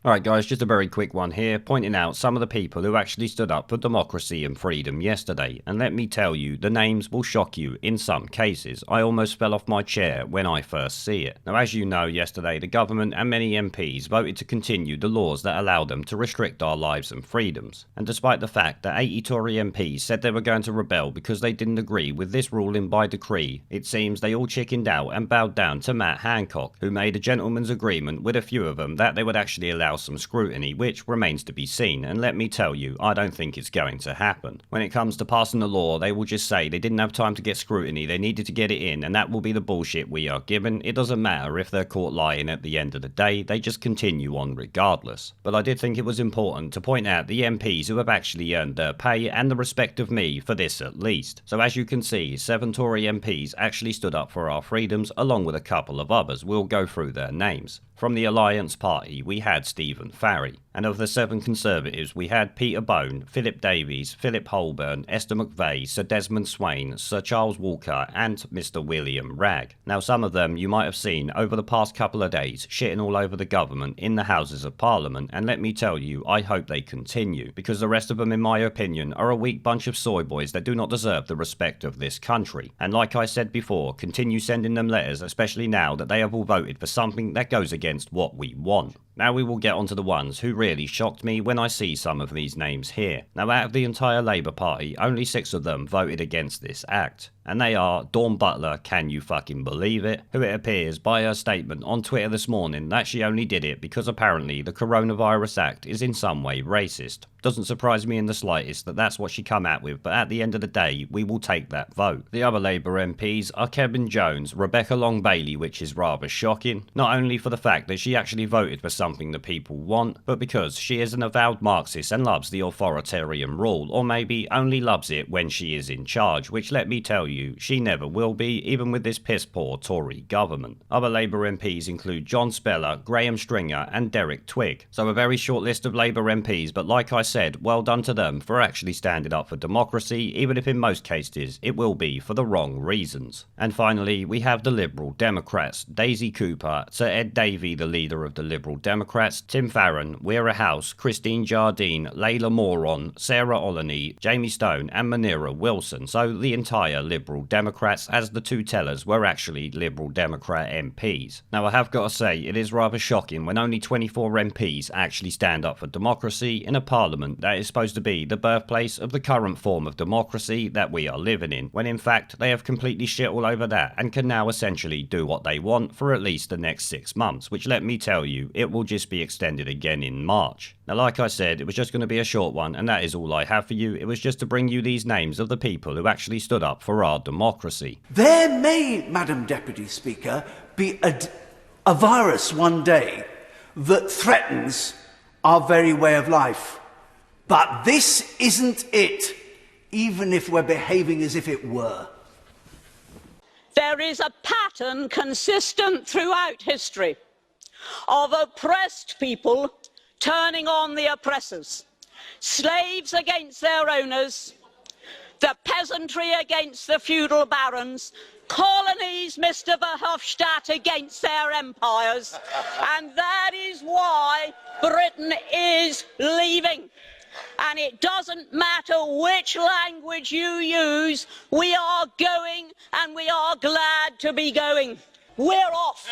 Alright guys, just a very quick one here, pointing out some of the people who actually stood up for democracy and freedom yesterday, and let me tell you, the names will shock you in some cases. I almost fell off my chair when I first see it. Now as you know, yesterday the government and many MPs voted to continue the laws that allow them to restrict our lives and freedoms, and despite the fact that 80 Tory MPs said they were going to rebel because they didn't agree with this ruling by decree, it seems they all chickened out and bowed down to Matt Hancock, who made a gentleman's agreement with a few of them that they would actually allow some scrutiny, which remains to be seen, and let me tell you, I don't think it's going to happen. When it comes to passing the law, they will just say they didn't have time to get scrutiny, they needed to get it in, and that will be the bullshit we are given. It doesn't matter if they're caught lying at the end of the day, they just continue on regardless. But I did think it was important to point out the MPs who have actually earned their pay and the respect of me for this at least. So as you can see, 7 Tory MPs actually stood up for our freedoms along with a couple of others. We'll go through their names. From the Alliance Party, we had Stephen Farry, and of the 7 Conservatives, we had Peter Bone, Philip Davies, Philip Holborn, Esther McVeigh, Sir Desmond Swain, Sir Charles Walker, and Mr. William Ragg. Now, some of them you might have seen over the past couple of days shitting all over the government in the Houses of Parliament, and let me tell you, I hope they continue, because the rest of them, in my opinion, are a weak bunch of soy boys that do not deserve the respect of this country. And like I said before, continue sending them letters, especially now that they have all voted for something that goes against what we want. Now we will get onto the ones who really shocked me when I see some of these names here. Now out of the entire Labour Party, only 6 of them voted against this act. And they are Dawn Butler, can you fucking believe it? Who it appears by her statement on Twitter this morning that she only did it because apparently the Coronavirus Act is in some way racist. Doesn't surprise me in the slightest that that's what she come out with, but at the end of the day, we will take that vote. The other Labour MPs are Kevin Jones, Rebecca Long-Bailey, which is rather shocking, not only for the fact that she actually voted for something the people want, but because she is an avowed Marxist and loves the authoritarian rule, or maybe only loves it when she is in charge, which let me tell you, she never will be, even with this piss-poor Tory government. Other Labour MPs include John Speller, Graham Stringer and Derek Twigg. So a very short list of Labour MPs, but like I said, well done to them for actually standing up for democracy, even if in most cases it will be for the wrong reasons. And finally, we have the Liberal Democrats, Daisy Cooper, Sir Ed Davey, the leader of the Liberal Democrats, Tim Farron, Vera House, Christine Jardine, Layla Moron, Sarah Olney, Jamie Stone and Manira Wilson. So the entire Liberal Democrats, as the 2 tellers were actually Liberal Democrat MPs. Now I have got to say, it is rather shocking when only 24 MPs actually stand up for democracy in a parliament that is supposed to be the birthplace of the current form of democracy that we are living in, when in fact they have completely shit all over that and can now essentially do what they want for at least the next 6 months, which let me tell you, it will just be extended again in March. Now like I said, it was just going to be a short one and that is all I have for you. It was just to bring you these names of the people who actually stood up for our democracy. There may, Madam Deputy Speaker, be a virus one day that threatens our very way of life. But this isn't it, even if we're behaving as if it were. There is a pattern consistent throughout history of oppressed people turning on the oppressors, slaves against their owners, the peasantry against the feudal barons, colonies, Mr. Verhofstadt, against their empires, and that is why Britain is leaving. And it doesn't matter which language you use, we are going and we are glad to be going. We're off.